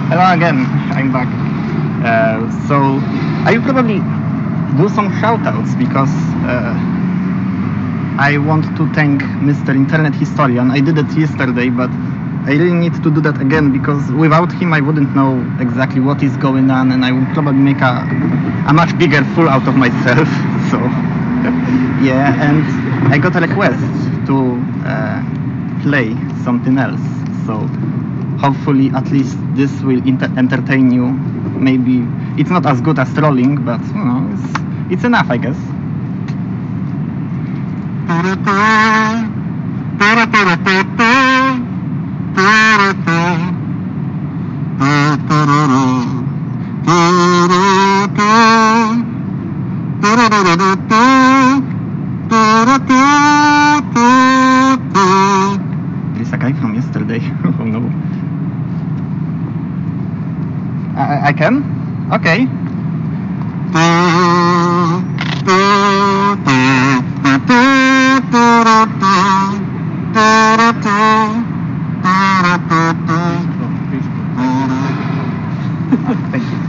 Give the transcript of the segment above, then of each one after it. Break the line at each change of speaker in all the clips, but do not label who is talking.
Hello again, I'm back. So I will probably do some shoutouts because I want to thank Mr. Internet Historian. I did it yesterday, but I really need to do that again because without him I wouldn't know exactly what is going on, and I would probably make a much bigger fool out of myself. So yeah, and I got a request to play something else. So hopefully at least this will entertain you. Maybe it's not as good as trolling, but you know, it's enough, I guess. There's a guy from yesterday. Oh no. I can? Okay. Thank you.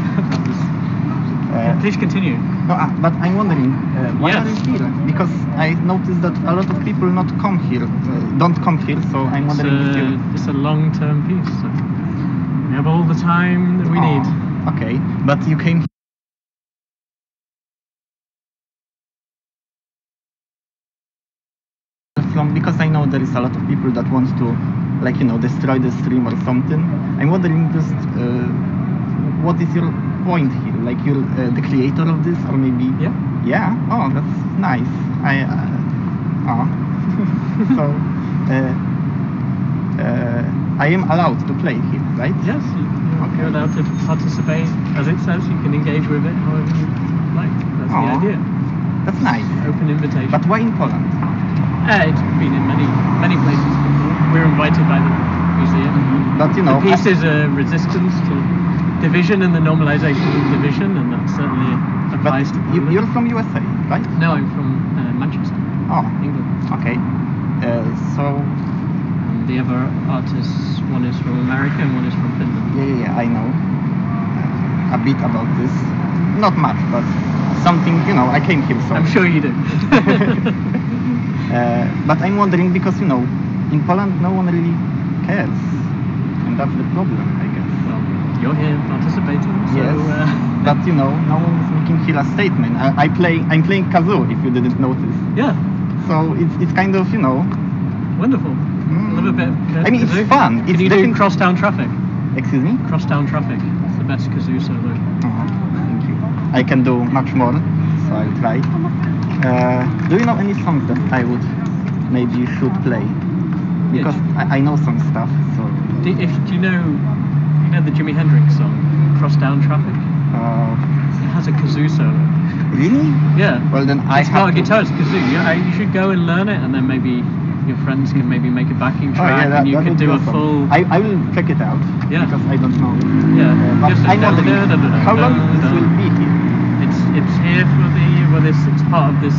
Please continue.
No, but I'm wondering, why are you here? Because I noticed that a lot of people don't come here, so I'm wondering
It's a long-term piece. So we have all the time that we need.
Okay, but you came from, because I know there is a lot of people that want to, like, you know, destroy the stream or something. I'm wondering just what is your point here? Like, you're the creator of this, or maybe?
Yeah.
Yeah. Oh, that's nice. So I am allowed to play here, right?
Yes, you're allowed to participate. As it says, you can engage with it however you like. That's the idea.
That's nice.
Open invitation.
But why in Poland?
It's been in many places before. We're invited by the museum.
But you know,
the piece is a resistance to division and the normalization of division, and that certainly applies to Poland.
You're from USA, right?
No, I'm from Manchester, England.
Okay. So
the other artists, one is from America and one is from Finland.
Yeah, I know a bit about this. Not much, but something, you know, I came here, so...
I'm sure you do.
But I'm wondering, because, you know, in Poland no one really cares. And that's the problem, I guess.
Well, you're here participating, so...
Yes, but, you know, no one is making here a statement. I'm playing kazoo, if you didn't notice.
Yeah.
So it's kind of, you know...
Wonderful. I love a bit of kazoo.
I mean, it's fun.
Can you do crosstown traffic?
Excuse me?
Crosstown traffic. It's the best kazoo solo.
Thank you. I can do much more, so I'll try. Do you know any songs that I would maybe should play? Because I know some stuff. So.
Do you know the Jimi Hendrix song, Crosstown Traffic? It has a kazoo solo.
Really?
Yeah.
Well then
it's not a guitar, it's kazoo. You should go and learn it, and then maybe your friends can maybe make a backing track, and you can do a full...
I will check it out, because I don't know.
Yeah.
But I'm wondering, how long this will be here?
It's here for it's part of this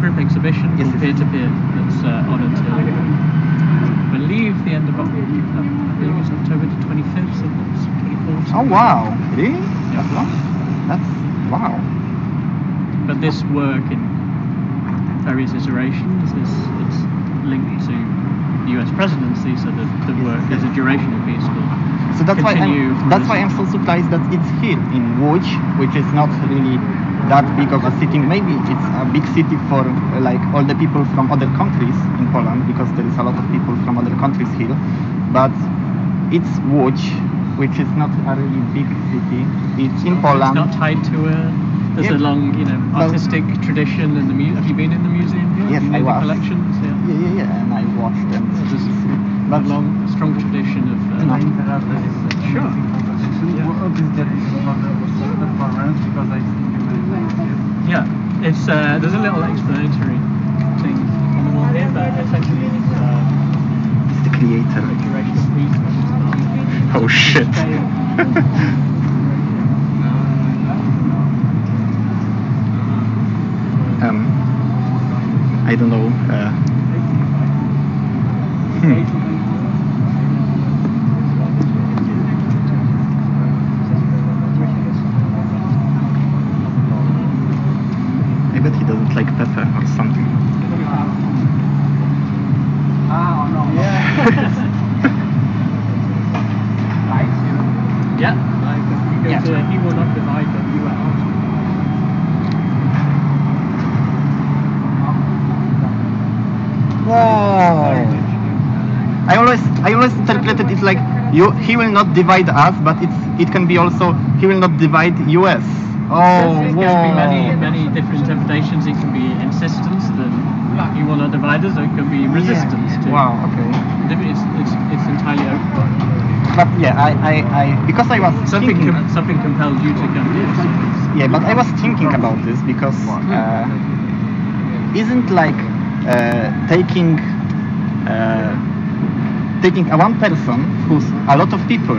group exhibition called Peer to Peer that's on until I believe the end of October. I believe it's October the 25th, so that's 24th.
Oh wow, really?
Yeah.
That's long? That's wow.
But this work in various iterations it's linked to the US presidency, so the work is a durational piece.
So that's why I'm so surprised that it's here in Łódź, which is not really that big of a city. Maybe it's a big city for like all the people from other countries in Poland, because there is a lot of people from other countries here. But it's Łódź, which is not a really big city. It's in Poland.
It's not tied to there's a long, artistic tradition in the museum. Have you been in the museum?
Yes, I was.
The collections,
yeah, and I watched them.
But long, strong tradition of...
Sure. What is the reason for the performance? Because I think you mentioned it.
Yeah, it's there's a little explanatory thing on the wall here, but essentially it's
the creator.
The durational piece.
Oh shit. I don't know. I always interpreted it like he will not divide us, but it can be also he will not divide US. Oh,
There can be many different interpretations. It can be insistence that he will not divide us, or it can be resistance.
Yeah.
To,
wow. Okay.
It's entirely open.
But yeah, I because I was
something
thinking,
something compelled you to come here.
Yeah, but I was thinking about this because isn't like taking a one person who's a lot of people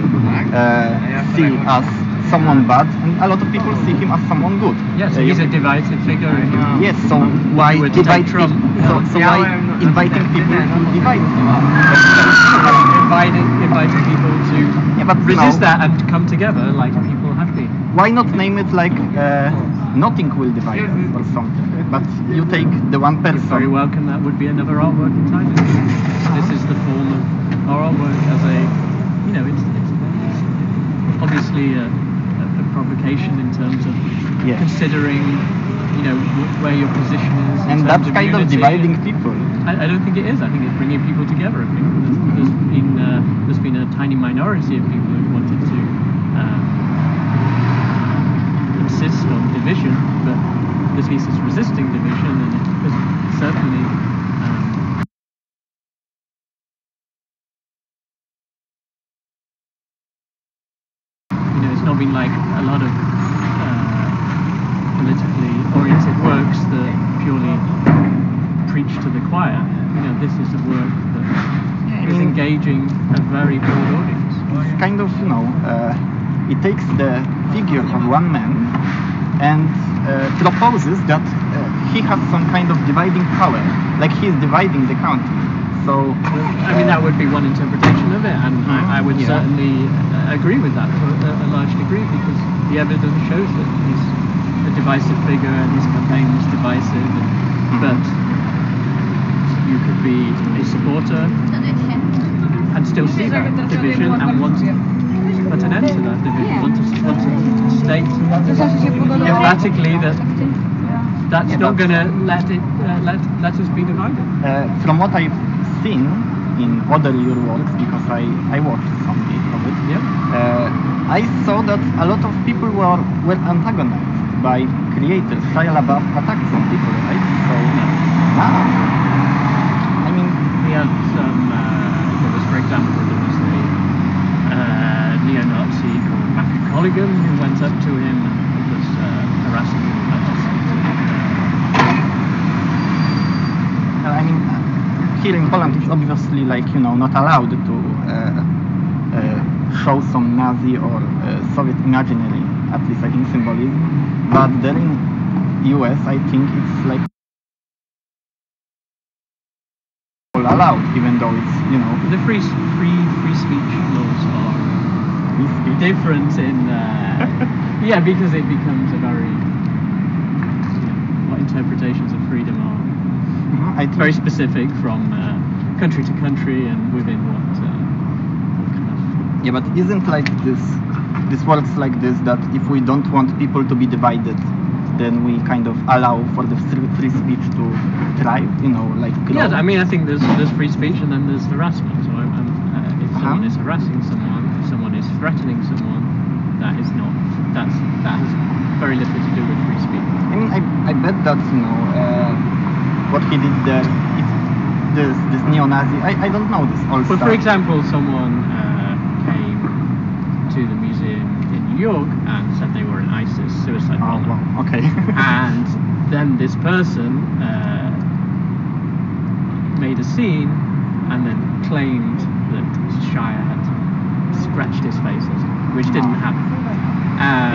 see as someone bad and a lot of people see him as someone good.
Yes, he's a divisive figure.
Yes, so why divide Trump? So why inviting people to divide?
Inviting people to resist that and come together like people have been.
Why not name it like nothing will divide us or something? But you take the one person.
You're very welcome. That would be another artwork entirely. This is the form of our artwork as a, it's obviously a provocation in terms of considering, where your position is.
And that's kind of dividing people.
I don't think it is. I think it's bringing people together. I think there's been a tiny minority of people who wanted to insist on division, but this piece is resisting division, and it certainly. It's not been like a lot of politically oriented works that purely preach to the choir. This is a work that is engaging a very broad audience.
It's kind of, it takes the figure of one man and proposes that he has some kind of dividing power, like he's dividing the country. So,
that would be one interpretation of it, and I would certainly agree with that to a large degree, because the evidence shows that he's a divisive figure and his campaign was divisive, but you could be a supporter and still see that division and want to put an end to that division, want to state emphatically that that's not going to let us be divided.
From what I've seen in other your works, because I watched some of it, I saw that a lot of people were antagonized by creators. Shia LaBeouf attacked some people, right? So,
he had some. For example, there was a neo-Nazi called Matthew Colligan who went up to him and was harassing him.
Here in Poland, it's obviously not allowed to show some Nazi or Soviet imaginary, at least I think symbolism. But there in US, I think it's like allowed, even though it's
the free speech laws are different in because it becomes a very what interpretations of freedom are very specific from country to country and within what kind of.
Yeah, but isn't like this works like this, that if we don't want people to be divided, then we kind of allow for the free speech to thrive, grow.
Yes, I think there's free speech and then there's harassment. So if someone is harassing someone, if someone is threatening someone, that has very little to do with free speech.
I bet that what he did there, this neo-Nazi, I don't know this also.
But for example, someone came to the museum in New York and said they were an ISIS suicide bomber.
Wow. Okay.
And then this person made a scene and then claimed that Shia had scratched his face, which didn't happen.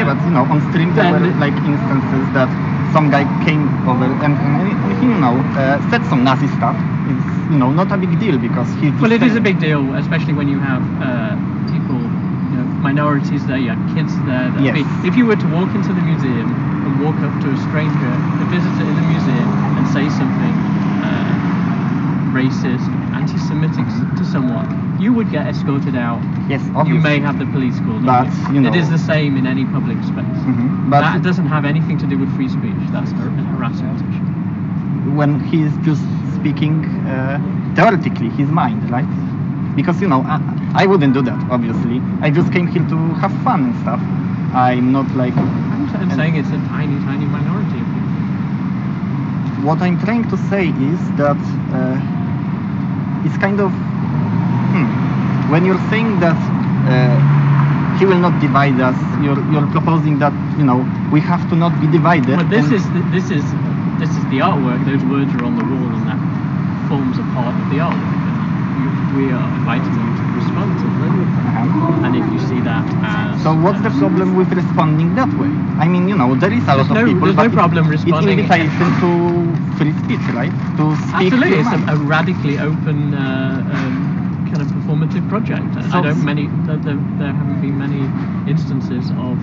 But on stream there were instances that some guy came over and he said some Nazi stuff. It's not a big deal because he.
Well, it is a big deal, especially when you have people, minorities there, you have kids there.
Yes.
If you were to walk into the museum and walk up to a stranger, a visitor in the museum, and say something racist, anti-Semitic to someone, you would get escorted out.
Yes, obviously.
You may have the police called.
But
it is the same in any public space.
But
that doesn't have anything to do with free speech. That's a harassment issue.
When he is just speaking theoretically his mind, right? because I wouldn't do that, obviously. I just came here to have fun and stuff. I'm not like...
I'm saying it's a tiny minority of people.
What I'm trying to say is that it's kind of... when you're saying that he will not divide us, you're proposing that, we have to not be divided.
But this is the artwork. Those words are on the wall, and that forms a part of the artwork. We are inviting them to respond to them. And if you see that as...
So what's the problem with responding that way? I mean, there is a lot of people,
there's
but
no problem responding.
It's invitation to free speech, right? To speak.
Absolutely,
your
it's
mind.
a radically open kind of performative project.
So,
there haven't been many instances of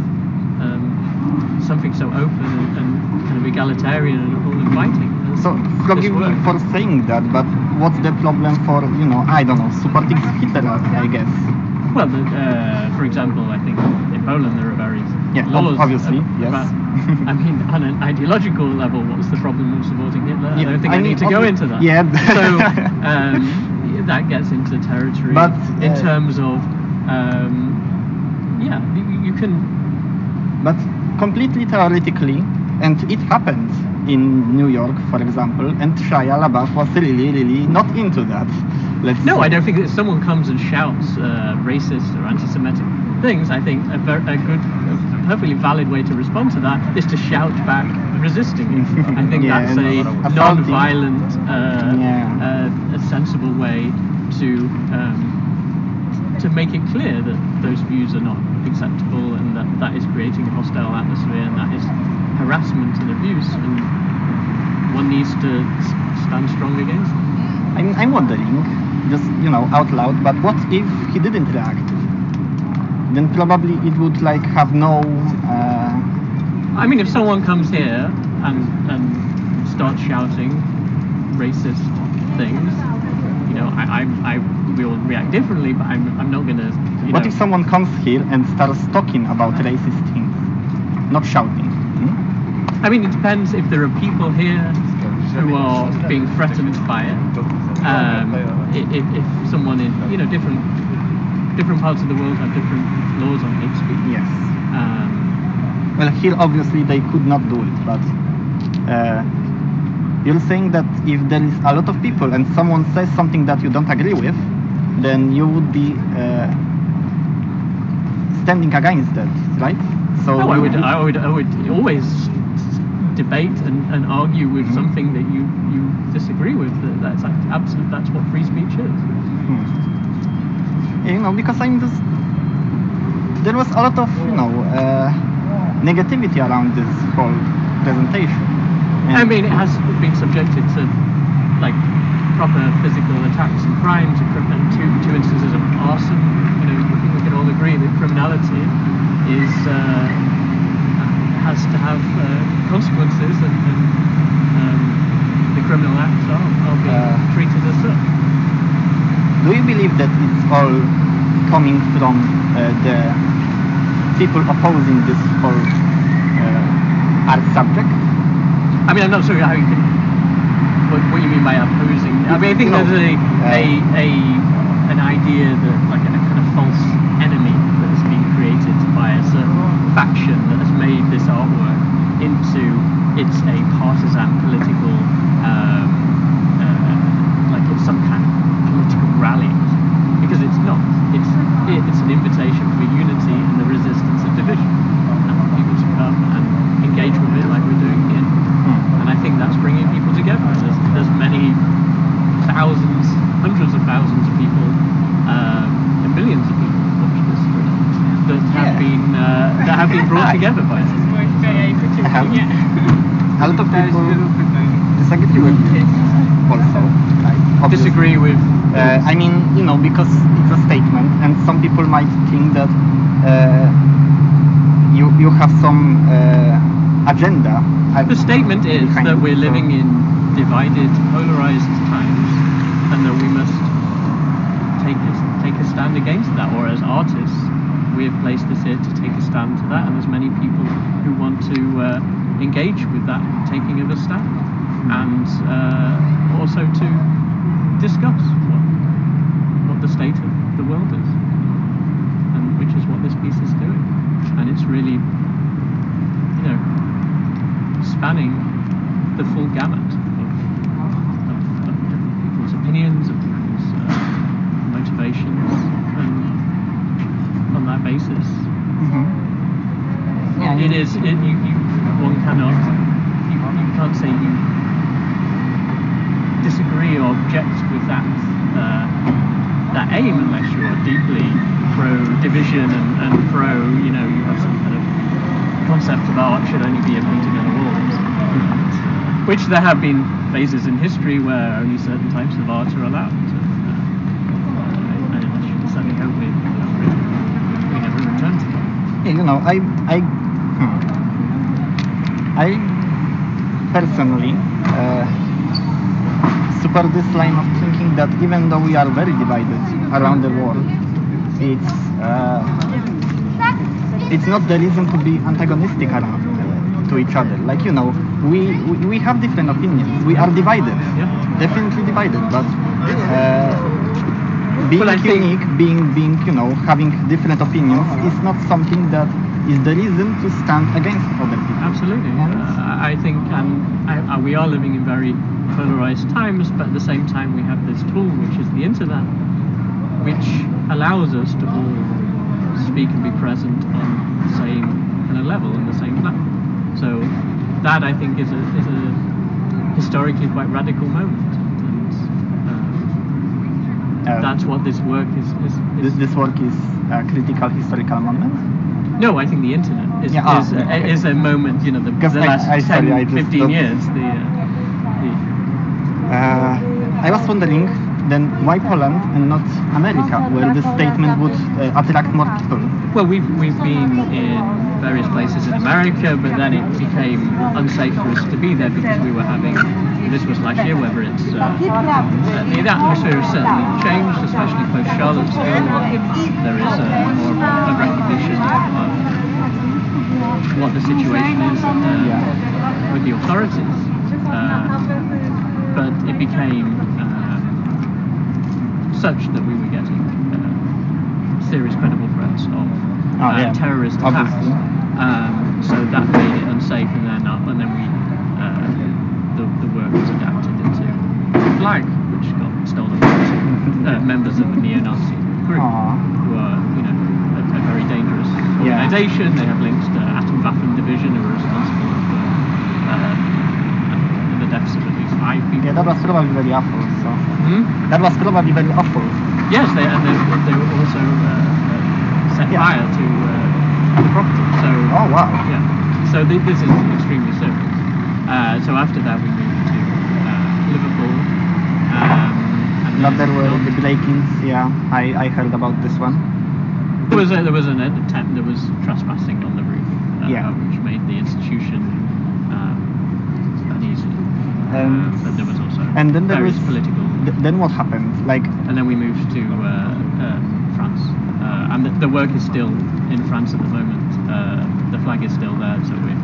something so open and kind of egalitarian and all inviting.
So forgive me for saying that, but what's the problem for, I don't know, supporting Hitler, I guess?
Well, for example, I think in Poland there are various laws.
Obviously, yes.
About, I mean, on an ideological level, what's the problem with supporting Hitler?
Yeah,
I don't think I need to go into that.
Yeah.
So that gets into territory.
But
in terms of, you can.
But completely theoretically, and it happened in New York, for example, and Shia LaBeouf was really not into that.
No, I don't think that if someone comes and shouts racist or anti-Semitic things, I think a perfectly valid way to respond to that is to shout back resisting it. I think that's a non-violent, a sensible way to make it clear that those views are not acceptable, and that is creating a hostile atmosphere, and that is harassment and abuse, and one needs to stand strong against it.
I'm wondering, just out loud, but what if he didn't react? Then probably it would have no...
I mean, if someone comes here and starts shouting racist things, I will react differently, but I'm not gonna.
What if someone comes here and starts talking about racist things, not shouting?
I mean, it depends. If there are people here who are being threatened by it, if someone in different parts of the world have different laws on hate speech.
Yes. Well, here obviously they could not do it, but you're saying that if there is a lot of people and someone says something that you don't agree with, then you would be standing against that, right? So
I would always debate and argue with something that you disagree with. That's absolute. That's what free speech is.
Because there was a lot of negativity around this whole presentation.
I mean, it has been subjected to proper physical attacks and crimes, and two instances of arson. I think we can all agree that criminality has to have consequences, and the criminal acts are being treated as such.
Do you believe that it's all coming from the people opposing this whole art subject?
I mean, I'm not sure how you can. What you mean by opposing? I mean, I think there's an idea that a kind of false enemy that has been created by a certain faction that has made this artwork into it's a partisan political, it's some kind of political rally, because it's not. It's an invitation for unity and the resistance of division, and for people to come and engage with it like we're doing here. And I think that's bringing people together. There's many thousands, hundreds of thousands of people, and millions of people watch this that have been brought together by it.
A lot of people disagree with it also.
Disagree with.
I mean, because it's a statement, and some people might think that you have some agenda.
The statement is that we're living in divided, polarized times, and that we must take a stand against that. Or as artists, we have placed this here to take a stand to that, and there's many people who want to engage with that taking of a stand, and also to discuss what the state of the world is, and which is what this piece is doing. And it's really, spanning the full gamut of people's opinions, of people's motivations, and on that basis, it is. One cannot. You can't say you disagree or object with that aim unless you are deeply pro division and pro. You have some kind of concept of art should only be a painting on a wall. Which there have been phases in history where only certain types of art are allowed. I certainly hope we never return to that.
I personally support this line of thinking that even though we are very divided around the world, it's not the reason to be antagonistic to each other. We have different opinions. We are divided, definitely divided. But being unique, being having different opinions is not something that is the reason to stand against other people.
Absolutely. I think, we are living in very polarized times, but at the same time we have this tool, which is the internet, which allows us to all speak and be present on the same kind of level, in the same platform. So that, I think, is a historically quite radical moment, and that's what this work is.
This work is a critical historical moment.
No, I think the internet is a moment. The last 10-15 years.
I was wondering then why Poland and not America, where this statement would attract more people?
Well, we've been in various places in America, but then it became unsafe for us to be there because we were having, this was last year, whether it's, the atmosphere has certainly changed, especially post Charlottesville. There is more of a recognition of what the situation is with the authorities. But it became such that we were getting serious credible threats of terrorist attacks. So that made it unsafe, and then we the work was adapted into a flag, which got stolen by members of the neo-Nazi group, who are a very dangerous organisation. They have links to Atomwaffen division, who are responsible for the deaths of at least 5 people.
Yeah, that was probably very awful. So that was probably very awful.
Yes, they were also set fire to the property. So so this is extremely serious. So after that we moved to Liverpool.
There were the break-ins. Yeah, I heard about this one.
There was an attempt. There was trespassing on the roof, which made the institution uneasy. But there was also various political.
Then what happened?
And then we moved to France, and the work is still in France at the moment. The flag is still there, so we're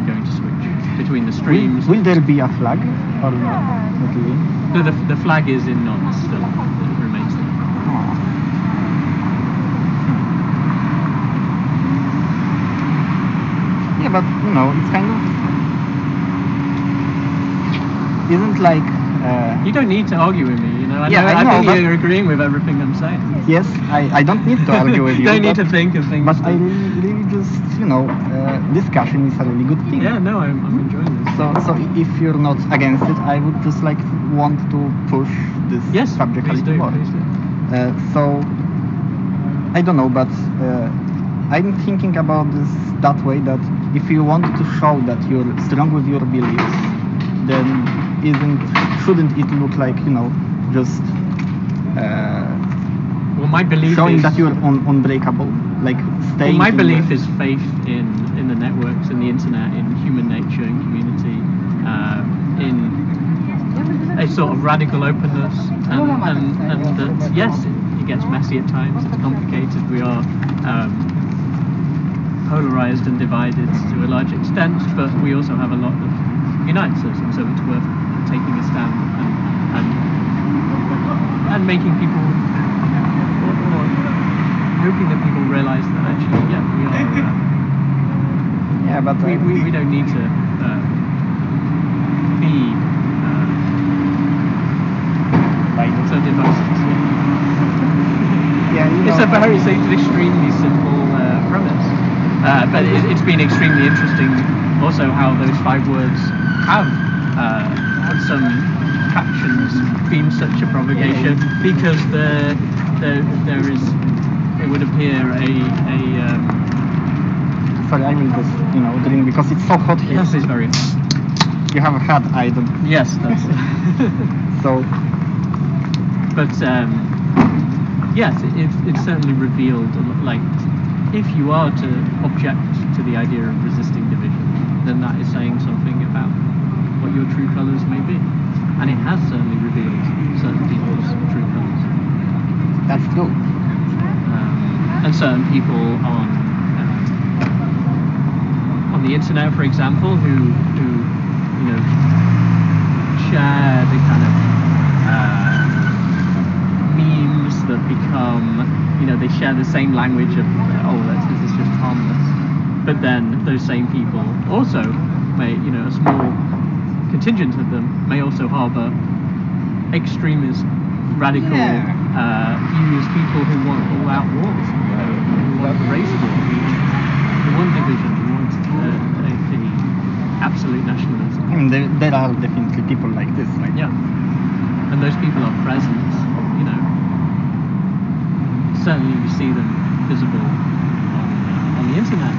going to switch between the streams.
Will there be a flag or not really?
No, the flag is in Nantes still. It remains there.
Yeah, but it's kind of isn't like.
You don't need to argue with me, I think you're agreeing with everything I'm saying.
Yes, I don't need to argue with you.
You don't need to think of things.
But I really just, discussion is a really good thing.
Yeah, no, I'm enjoying this.
So if you're not against it, I would just want to push this subject a little more.
Please do.
So, I don't know, but I'm thinking about this that way, that if you want to show that you're strong with your beliefs, then shouldn't it look like just
my belief
showing
is
that you're unbreakable, staying.
My belief is faith in the networks, in the internet, in human nature, in community, in a sort of radical openness, and that yes, it gets messy at times. It's complicated. We are polarized and divided to a large extent, but we also have a lot that unites us, and so it's worth taking a stand and making people hoping that people realise that actually, yeah, we are.
Yeah, but
we don't need to be so divisive.
Yeah,
It's an extremely simple premise, but it's been extremely interesting also how those 5 words have some captions been such a provocation, because there is, it would appear
sorry, I will just drink because it's so hot here.
yes, it's very
You have a hat, I don't.
yes, that's
So
but yes, it's certainly revealed, like, if you are to object to the idea of resisting division, then that is saying something about what your true colours may be, and it has certainly revealed certain people's true colours.
that's true.
And certain people on the internet, for example, who share the kind of memes that become, they share the same language of, this is just harmless. But then those same people also may, a small contingent of them may also harbour extremist, radical views, people who want all-out wars, who want the race war, who want division, who want the absolute nationalism.
I mean, there are definitely people like this, right?
Yeah. And those people are present, certainly you see them visible on the internet.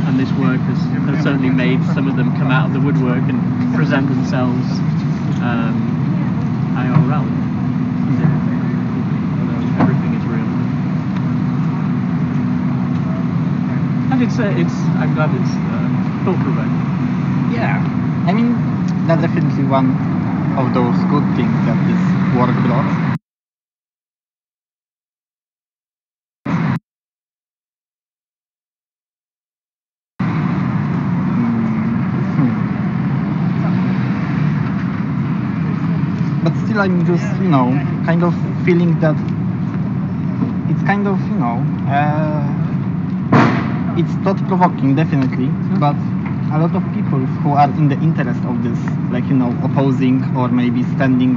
And this work has certainly made some of them come out of the woodwork and present themselves IRL. Everything is real. And I'm glad it's thought-provoking.
Yeah. I mean, that's definitely one of those good things that this work brought. But still, I'm just, kind of feeling that it's kind of, it's thought-provoking, definitely, but a lot of people who are in the interest of this, like, opposing or maybe standing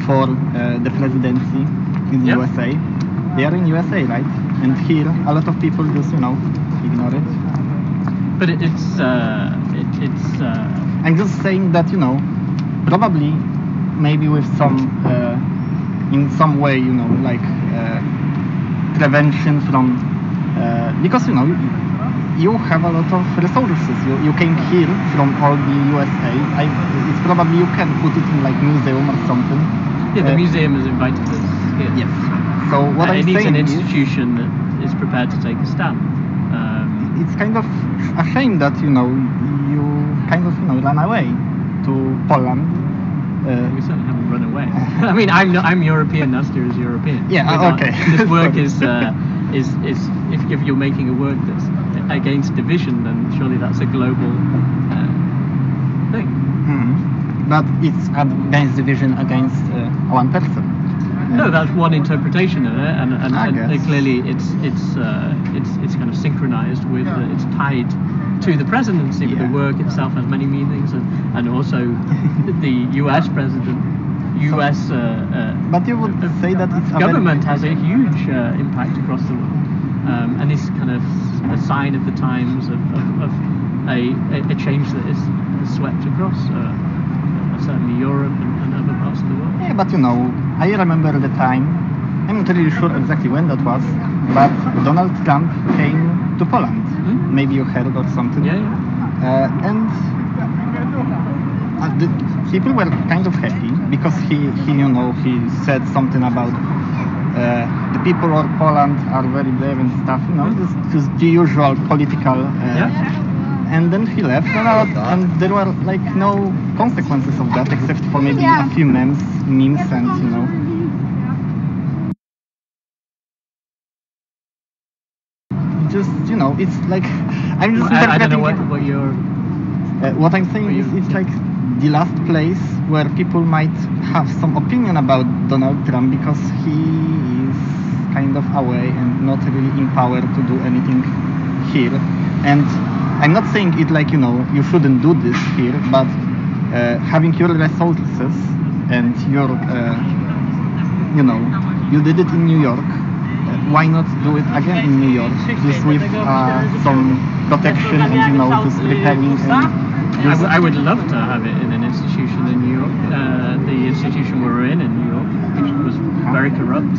for the presidency in the USA, they are in USA, right? And here, a lot of people just, ignore it.
But
I'm just saying that, probably, maybe with some, in some way, like prevention from, because, you have a lot of resources. You came here from all the USA. It's probably you can put it in like museum or something.
Yeah, the museum has invited us here.
Yes. So what I'm
it needs
saying
an institution that is prepared to take a stand.
It's kind of a shame that you kind of run away to Poland.
We certainly haven't run away. I mean, I'm European. Nastia is European.
Yeah. Okay.
This work is if you're making a work that's against division, then surely that's a global thing.
Mm-hmm. But it's against division against one person.
No, that's one interpretation of it, and clearly it's kind of synchronized with it's tied to the presidency. But the work itself has many meanings, and also the U.S. president, U.S.
But you would say that it's
government has a huge impact across the world, and it's kind of a sign of the times of a change that is swept across certainly Europe and other parts of the world.
Yeah, but I remember the time. I'm not really sure exactly when that was, but Donald Trump came to Poland.
Mm-hmm.
Maybe you heard or something.
Yeah.
And the people were kind of happy because he said something about the people of Poland are very brave and stuff. Just the usual political. And then he left, and there were like no consequences of that except for maybe a few memes, and just it's like I'm just
I don't know what you're.
What I'm saying is it's like the last place where people might have some opinion about Donald Trump because he is kind of away and not really empowered to do anything here. And I'm not saying it like, you shouldn't do this here, but having your resources and your, you did it in New York. Why not do it again in New York, just with some protection and, just preparing and
I would love to have it in an institution in New York. The institution we were in New York, which was very corrupt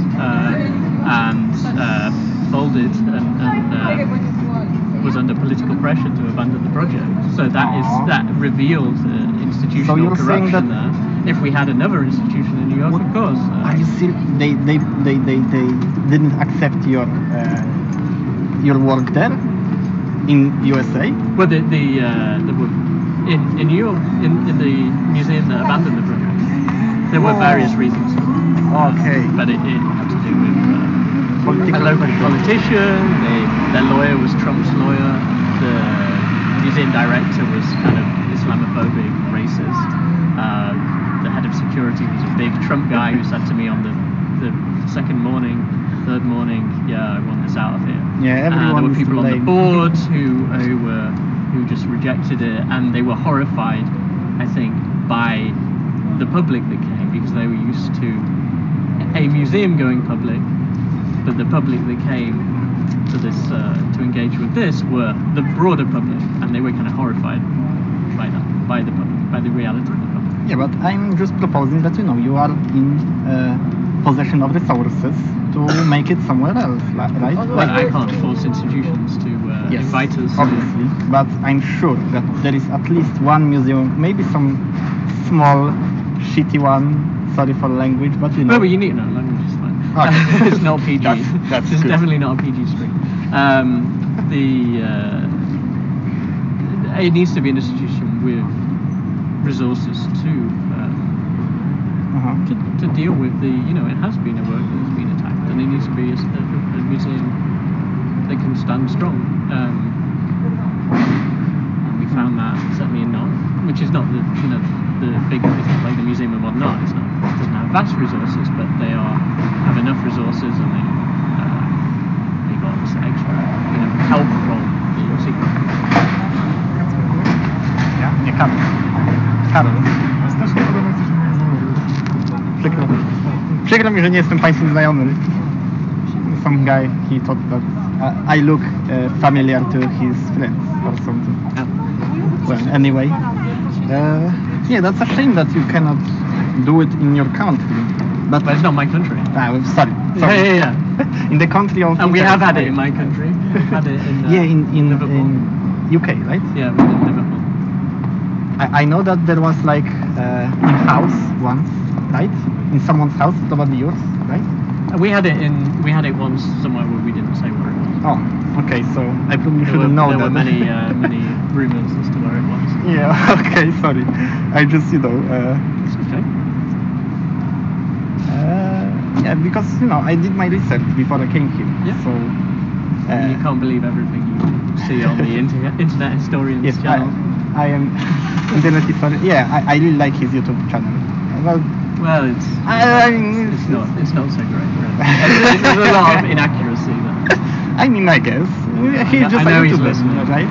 and folded and was under political pressure to abandon the project. So that reveals institutional
So you're saying
corruption
that
there. If we had another institution in New York, of course.
Are you still? They didn't accept your work there in USA?
Well, in New York, in the museum that abandoned the project, there were various reasons.
Okay.
But it had to do with a
Political
local
pressure.
politician. Their lawyer was Trump's lawyer. The museum director was kind of Islamophobic, racist. The head of security was a big Trump guy who said to me on the third morning, yeah, I want this out of here.
Yeah, everyone
there were
is to
people on the
blame.
board who just rejected it, and they were horrified, I think, by the public that came, because they were used to a museum going public, but the public that came to this to engage with this were the broader public, and they were kind of horrified by that, by the public, by the reality of the public.
Yeah, but I'm just proposing that you are in possession of resources to make it somewhere else, right?
Well, I can't force institutions to
Yes,
invite us.
obviously, but I'm sure that there is at least one museum, maybe some small, shitty one. Sorry for language, but
No, but you need language is fine.
Okay.
It's not PG.
That's
It's
good.
definitely not a PG stream. It needs to be an institution with resources to deal with the. It has been a work that has been attacked, and it needs to be a museum that can stand strong. And we found that certainly in Nottingham, which is not the big, it's not like the Museum of Modern Art. It doesn't have vast resources, but they have enough resources, and they got extra help from the secret.
Ja? Nie, Karol. Karol. Przykro mi, że nie jestem Państwu znajomy. Some guy, he thought that I look familiar to his friends or something. Well, anyway. Yeah, that's a shame that you cannot do it in your country.
But it's not my country.
Sorry.
Yeah.
In the country of...
And we have had it in my country. We've had it in
in
Liverpool.
in UK, right?
Yeah, we did in Liverpool.
I know that there was like in-house once, right? In someone's house, probably yours, right?
We had it once somewhere where we didn't say where it was.
Oh, okay. So I probably
There
shouldn't know
were
that.
many rumors as to where it was.
Yeah. Okay. Sorry. I just
It's okay.
yeah, because I did my research before I came here.
Yeah.
So
You can't believe everything you see on the internet historians
yes,
channel.
I am internet historian. Yeah, I really like his YouTube channel.
Well, it's
I mean,
it's not so great. Really. There's a lot of inaccuracy there.
I mean, I guess he's just
I know
a
he's
YouTuber,
listening.
right?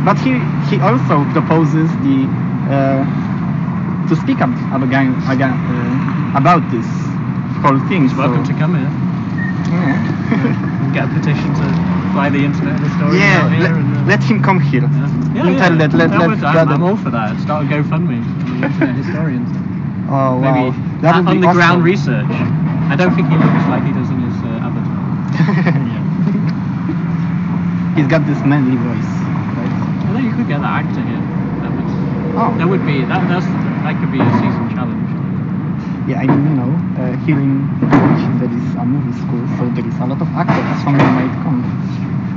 But he also proposes to speak up about this whole thing.
He's welcome
so,
to come here.
Yeah.
Get a petition to fly the internet historian out here.
Let him come here.
Yeah,
Internet.
I'm all for that. Start a GoFundMe for the internet historians.
Oh wow.
Maybe
That would be
on the ground
awesome.
research. I don't think he looks like he does in his avatar.
He's got this manly voice, right?
Although you could get that actor here.
Oh.
That could be a season challenge.
Yeah, I mean, here in Łódź there is a movie school, so there is a lot of actors from who might come.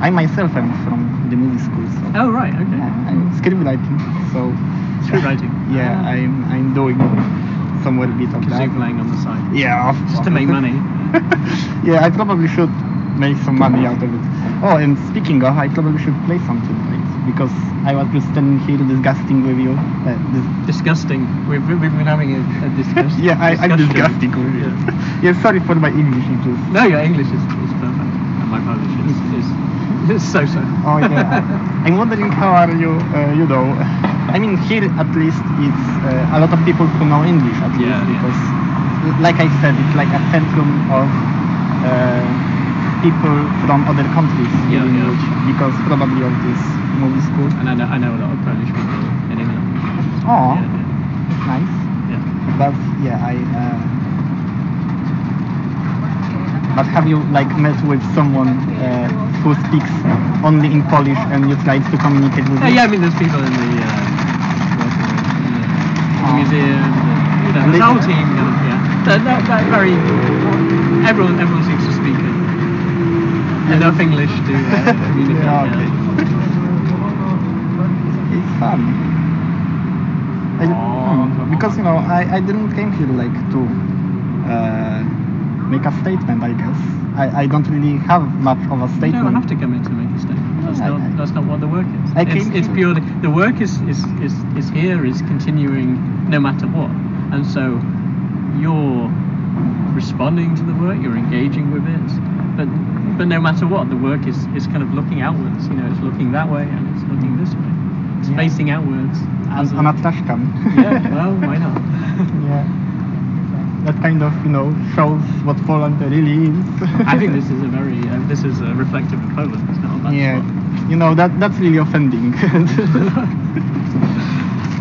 I myself am from the movie school, so
Oh right, okay.
yeah, I'm scriptwriting, so
Scriptwriting.
yeah, I'm doing somewhere bit of that.
Kazoo playing on the side.
Yeah,
Just to make money.
Yeah, I probably should make some money out of it. Oh, and speaking of, I probably should play something, right? because I was just standing here disgusting with you.
Disgusting. We've been having a discussion.
Yeah, I'm disgusting with you. Yeah, sorry for my English.
No, your English is perfect, and my Polish is so-so.
Oh yeah. I'm wondering how are you? I mean, here at least it's a lot of people who know English at least because, like I said, it's like a centrum of people from other countries because probably of this movie school.
And I know a lot of Polish people in England.
Oh, that's nice.
Yeah.
But yeah, But have you like met with someone who speaks only in Polish and you tried to communicate with them?
Yeah, I mean there's people in the museum, the whole team. That very everyone seems to speak enough English to communicate.
Yeah, okay. It's fun. Because I didn't came here like to make a statement, I guess. I don't really have much of a statement.
You don't have to come in to make a statement. That's not what the work is. It's purely the work is here, is continuing no matter what, and so you're responding to the work, you're engaging with it, but no matter what, the work is kind of looking outwards. It's looking that way and it's looking this way. It's facing outwards.
As on a trash can.
Yeah. Well, why not?
Yeah. That kind of shows what Poland really is.
I think this is a reflective of Poland. It's not a bad spot.
That's really offending.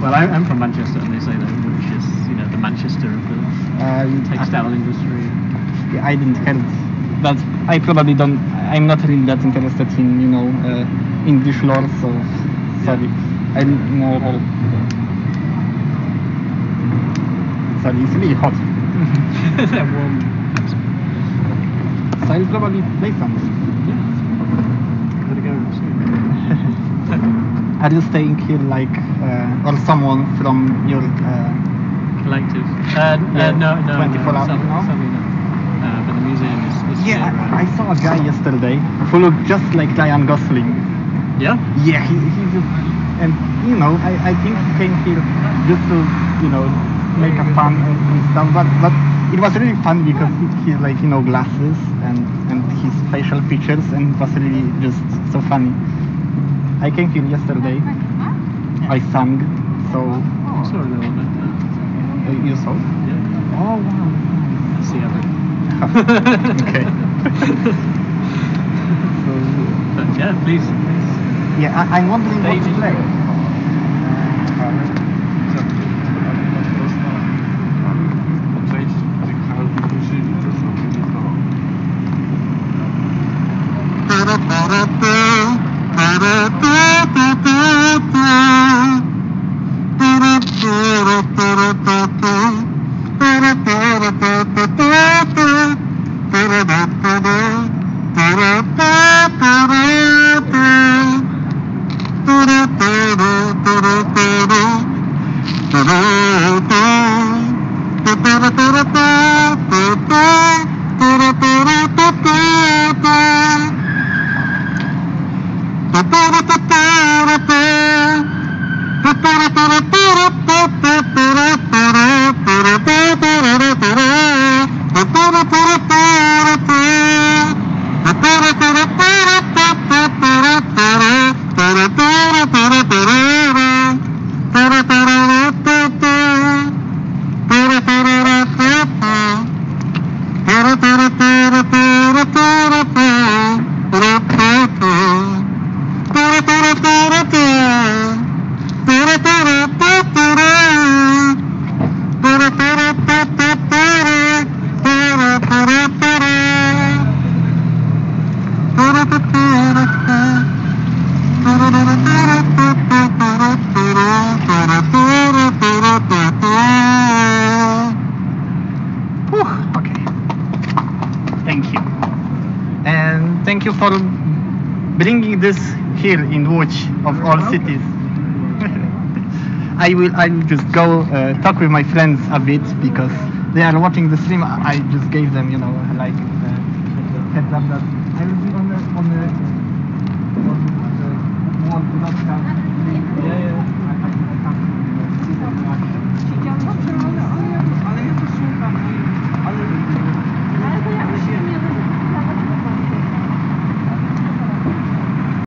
Well, I'm from Manchester, and they say that, which is the Manchester of the textile industry.
Yeah, I didn't hear it, but I probably don't. I'm not really that interested in English lore, so sorry. I'm more. Sorry, it's really hot.
Warm.
So I'll probably play something.
Yeah. Gotta go soon.
Are you staying here or someone from your
collective? No.
24 hours now?
Sadly no. But the museum is
Yeah,
here,
I saw a guy yesterday who looked just like Ryan Gosling.
Yeah?
Yeah, he just, and I think he came here just to, make a fun and stuff, but it was really fun because he's like, glasses and his facial features, and it was really just so funny. I came here yesterday, I sang, so...
I saw a little bit.
You saw?
Yeah.
Oh, wow.
I see everything.
Okay. So,
but yeah, please.
yeah, I'm wondering what to play. Thank you for bringing this here in Łódź of all cities. I'll just go talk with my friends a bit because they are watching the stream. I just gave them, like heads up that I will be on the